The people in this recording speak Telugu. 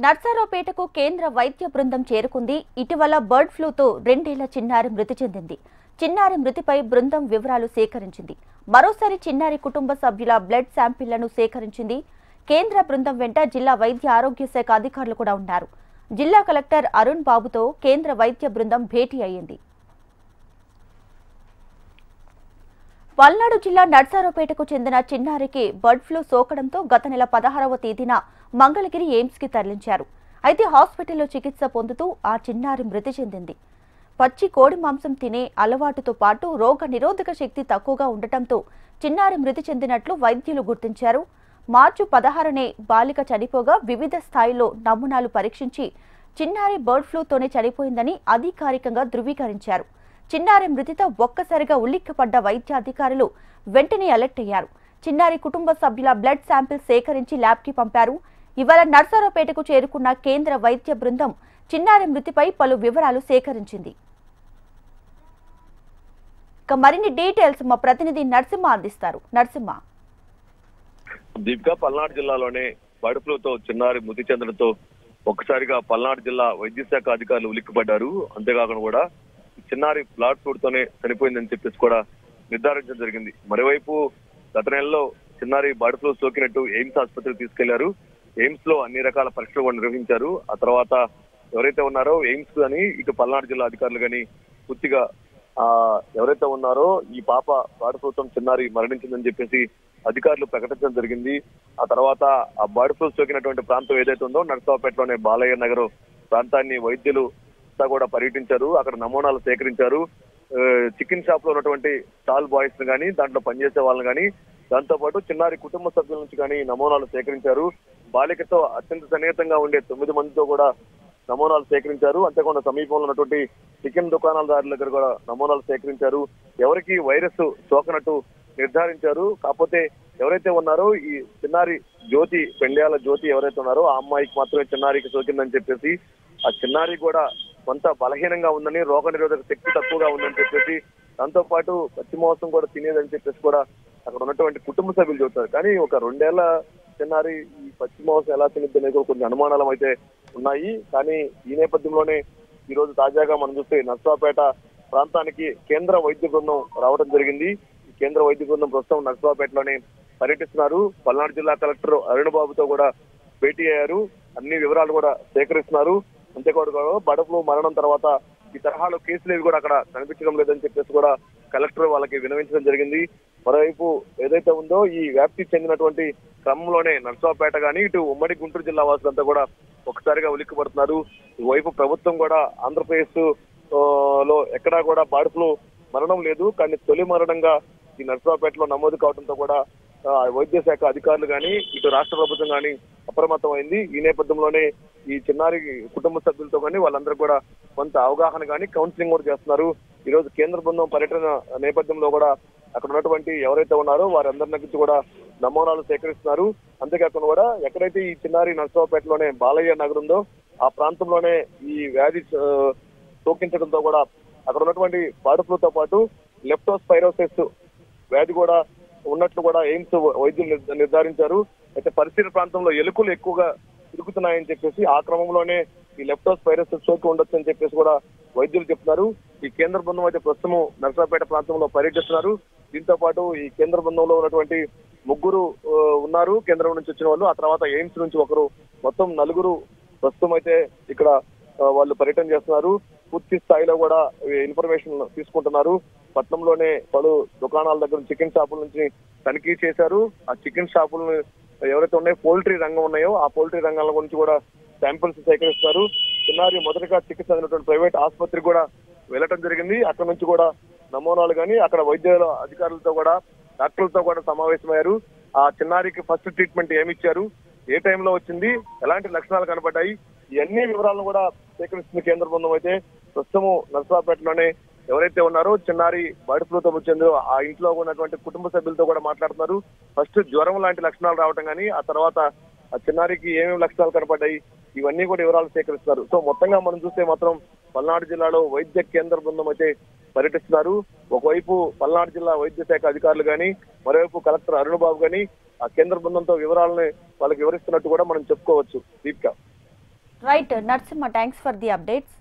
నర్సారావుపేటకు కేంద్ర వైద్య బృందం చేరుకుంది. ఇటీవల బర్డ్ ఫ్లూతో 2 ఏళ్ల చిన్నారి మృతి చెందింది. చిన్నారి మృతిపై బృందం వివరాలు సేకరించింది. మరోసారి చిన్నారి కుటుంబ సభ్యుల బ్లడ్ శాంపిళ్లను సేకరించింది. కేంద్ర బృందం వెంట జిల్లా వైద్య ఆరోగ్య శాఖ అధికారులు కూడా ఉన్నారు. జిల్లా కలెక్టర్ అరుణ్ బాబుతో కేంద్ర వైద్య బృందం భేటీ అయ్యింది. పల్నాడు జిల్లా నర్సారావుపేటకు చెందిన చిన్నారికి బర్డ్ ఫ్లూ సోకడంతో గత నెల 16వ తేదీన మంగళగిరి ఎయిమ్స్ కి తరలించారు. అయితే హాస్పిటల్లో చికిత్స పొందుతూ ఆ చిన్నారి మృతి చెందింది. పచ్చి కోడి మాంసం తినే అలవాటుతో పాటు రోగ నిరోధక శక్తి తక్కువగా ఉండటంతో చిన్నారి మృతి చెందినట్లు వైద్యులు గుర్తించారు. మార్చి 16నే బాలిక చనిపోగా వివిధ స్థాయిలో నమూనాలు పరీక్షించి చిన్నారి బర్డ్ ఫ్లూతోనే చనిపోయిందని అధికారికంగా ధృవీకరించారు. చిన్నారి మృతితో ఒక్కసారిగా ఉలిక్కిపడ్డ వైద్య అధికారులు వెంటనే అలర్ట్ అయ్యారు. చిన్నారి కుటుంబ సభ్యుల బ్లడ్ శాంపిల్ సేకరించి ల్యాబ్కి పంపారు. ఇవాళ నర్సారావుపేటకు చేరుకున్న కేంద్ర వైద్య బృందం చిన్నారి మృతిపై పలు వివరాలు సేకరించింది. మరిన్ని డీటెయిల్స్ మా ప్రతినిధి నరసింహ అందిస్తారు. నరసింహ, దీపిక, పల్నాడు జిల్లాలోనే బర్డ్ ఫ్లూతో చిన్నారి మృతి చెందడంతో ఒక్కసారిగా పల్నాడు జిల్లా వైద్య శాఖ అధికారులు ఉలిక్కిపడ్డారు. అంతేకాకుండా కూడా చిన్నారి బ్లడ్ ఫ్లూట్ తోనే చనిపోయిందని చెప్పేసి కూడా నిర్ధారించడం జరిగింది. మరోవైపు గత నెలలో చిన్నారి బర్డ్ ఫ్లూ సోకినట్టు ఎయిమ్స్ ఆసుపత్రికి తీసుకెళ్లారు. ఎయిమ్స్ లో అన్ని రకాల పరీక్షలు కూడా నిర్వహించారు. ఆ తర్వాత ఎవరైతే ఉన్నారో ఎయిమ్స్ కానీ ఇటు పల్నాడు జిల్లా అధికారులు కానీ పూర్తిగా ఎవరైతే ఉన్నారో ఈ పాప బర్డ్ ఫ్లూతో చిన్నారి మరణించిందని చెప్పేసి అధికారులు ప్రకటించడం జరిగింది. ఆ తర్వాత ఆ బర్డ్ ఫ్లూ సోకినటువంటి ప్రాంతం ఏదైతే ఉందో నర్సారావుపేటలోనే బాలయ్య నగర్ ప్రాంతాన్ని వైద్యులు కూడా పర్యటించారు. అక్కడ నమూనాలు సేకరించారు. చికెన్ షాప్ లో ఉన్నటువంటి స్టాల్ బాయ్స్ కానీ దాంట్లో పనిచేసే వాళ్ళని కానీ దాంతో పాటు చిన్నారి కుటుంబ సభ్యుల నుంచి కానీ నమూనాలు సేకరించారు. బాలికతో అత్యంత సన్నిహితంగా ఉండే 9 మందితో కూడా నమూనాలు సేకరించారు. అంతేకాకుండా సమీపంలో ఉన్నటువంటి చికెన్ దుకాణాలదారుల దగ్గర కూడా నమూనాలు సేకరించారు. ఎవరికి వైరస్ సోకనట్టు నిర్ధారించారు. కాకపోతే ఎవరైతే ఉన్నారో ఈ చిన్నారి జ్యోతి, పెండ్యాల జ్యోతి ఎవరైతే ఉన్నారో ఆ అమ్మాయికి మాత్రమే చిన్నారికి సోకిందని చెప్పేసి, ఆ చిన్నారి కూడా కొంత బలహీనంగా ఉందని, రోగ నిరోధక శక్తి తక్కువగా ఉందని చెప్పేసి, దాంతో పాటు పచ్చి మాంసం కూడా తినేదని చెప్పేసి కూడా అక్కడ ఉన్నటువంటి కుటుంబ సభ్యులు చెబుతారు. కానీ ఒక 2 ఏళ్ల చిన్నారి ఈ పచ్చి మాంసం ఎలా తినిద్ది అనేది కొన్ని అనుమానాలు అయితే ఉన్నాయి. కానీ ఈ నేపథ్యంలోనే ఈ రోజు తాజాగా మనం చూస్తే నర్సారావుపేట ప్రాంతానికి కేంద్ర వైద్య బృందం రావడం జరిగింది. ఈ కేంద్ర వైద్య బృందం ప్రస్తుతం నర్సారావుపేటలోనే పర్యటిస్తున్నారు. పల్నాడు జిల్లా కలెక్టర్ అరుణ్ బాబుతో కూడా భేటీ అయ్యారు. అన్ని వివరాలు కూడా సేకరిస్తున్నారు. అంతేకాదు బర్డ్ ఫ్లూ మరణం తర్వాత ఈ తరహాలో కేసులు కూడా అక్కడ కనిపించడం లేదని చెప్పేసి కూడా కలెక్టర్ వాళ్ళకి వినవించడం జరిగింది. మరోవైపు ఏదైతే ఉందో ఈ వ్యాప్తి చెందినటువంటి క్రమంలోనే నర్సారావుపేట కానీ ఇటు ఉమ్మడి గుంటూరు జిల్లా వాసులంతా కూడా ఒకసారిగా ఉలిక్కిపడుతున్నారు. ఈవైపు ప్రభుత్వం కూడా ఆంధ్రప్రదేశ్ లో ఎక్కడా కూడా బర్డ్ ఫ్లూ మరణం లేదు. కానీ తొలి మరణంగా ఈ నర్సారావుపేటలో నమోదు కావడంతో కూడా వైద్య శాఖ అధికారులు కానీ ఇటు రాష్ట్ర ప్రభుత్వం కానీ అప్రమత్తం అయింది. ఈ నేపథ్యంలోనే ఈ చిన్నారి కుటుంబ సభ్యులతో కానీ వాళ్ళందరూ కూడా కొంత అవగాహన కానీ కౌన్సిలింగ్ కూడా చేస్తున్నారు. ఈ రోజు కేంద్ర బృందం పర్యటన నేపథ్యంలో కూడా అక్కడ ఉన్నటువంటి ఎవరైతే ఉన్నారో వారందరి నుంచి కూడా నమూనాలు సేకరిస్తున్నారు. అంతేకాకుండా కూడా ఎక్కడైతే ఈ చిన్నారి నర్సారావుపేటలోనే బాలయ్య నగర్ ఉందో ఆ ప్రాంతంలోనే ఈ వ్యాధి సోకించడంతో కూడా అక్కడ ఉన్నటువంటి బర్డ్ ఫ్లూతో పాటు లెప్టోస్పైరోసిస్ వ్యాధి కూడా ఉన్నట్లు కూడా ఎయిమ్స్ వైద్యులు నిర్ధారించారు. అయితే పరిసర ప్రాంతంలో ఎలుకలు ఎక్కువగా తిరుగుతున్నాయని చెప్పేసి ఆ క్రమంలోనే ఈ లెప్టోస్పైరోసిస్ సోకి ఉండొచ్చు అని చెప్పేసి కూడా వైద్యులు చెప్తున్నారు. ఈ కేంద్ర బృందం అయితే ప్రస్తుతం నర్సారావుపేట ప్రాంతంలో పర్యటిస్తున్నారు. దీంతో పాటు ఈ కేంద్ర బృందంలో ఉన్నటువంటి 3 ఉన్నారు కేంద్రం నుంచి వచ్చిన వాళ్ళు. ఆ తర్వాత ఎయిమ్స్ నుంచి ఒకరు, మొత్తం 4 ప్రస్తుతం అయితే ఇక్కడ వాళ్ళు పర్యటన చేస్తున్నారు. పూర్తి స్థాయిలో కూడా ఇన్ఫర్మేషన్ తీసుకుంటున్నారు. పట్నంలోనే పలు దుకాణాల దగ్గర చికెన్ షాపుల నుంచి తనిఖీ చేశారు. ఆ చికెన్ షాపులను ఎవరైతే ఉన్నాయో పోల్ట్రీ రంగం ఉన్నాయో ఆ పోల్ట్రీ రంగాల గురించి కూడా శాంపిల్స్ సేకరిస్తారు. చిన్నారి మొదటగా చికిత్స అందినటువంటి ప్రైవేట్ ఆసుపత్రికి కూడా వెళ్ళటం జరిగింది. అక్కడ నుంచి కూడా నమూనాలు కానీ అక్కడ వైద్య అధికారులతో కూడా డాక్టర్లతో కూడా సమావేశమయ్యారు. ఆ చిన్నారికి ఫస్ట్ ట్రీట్మెంట్ ఏమి ఇచ్చారు, ఏ టైంలో వచ్చింది, ఎలాంటి లక్షణాలు కనబడ్డాయి, ఇవన్నీ వివరాలను కూడా సేకరిస్తున్న కేంద్ర బృందం అయితే ప్రస్తుతం నర్సారావుపేటలోనే ఎవరైతే ఉన్నారో చిన్నారి బర్డ్ ఫ్లూతో వచ్చిందో ఆ ఇంట్లో ఉన్నటువంటి కుటుంబ సభ్యులతో కూడా మాట్లాడుతున్నారు. ఫస్ట్ జ్వరం లాంటి లక్షణాలు రావటం కానీ ఆ తర్వాత ఆ చిన్నారికి ఏమేమి లక్షణాలు కనపడ్డాయి ఇవన్నీ కూడా వివరాలు సేకరిస్తున్నారు. సో మొత్తంగా మనం చూస్తే మాత్రం పల్నాడు జిల్లాలో వైద్య కేంద్ర బృందం అయితే పర్యటిస్తున్నారు. ఒకవైపు పల్నాడు జిల్లా వైద్య శాఖ అధికారులు కానీ మరోవైపు కలెక్టర్ అరుణ్ బాబు కానీ ఆ కేంద్ర బృందంతో వివరాలని వాళ్ళకి వివరిస్తున్నట్టు కూడా మనం చెప్పుకోవచ్చు. Deepika. Right Narasimha, thanks for the updates.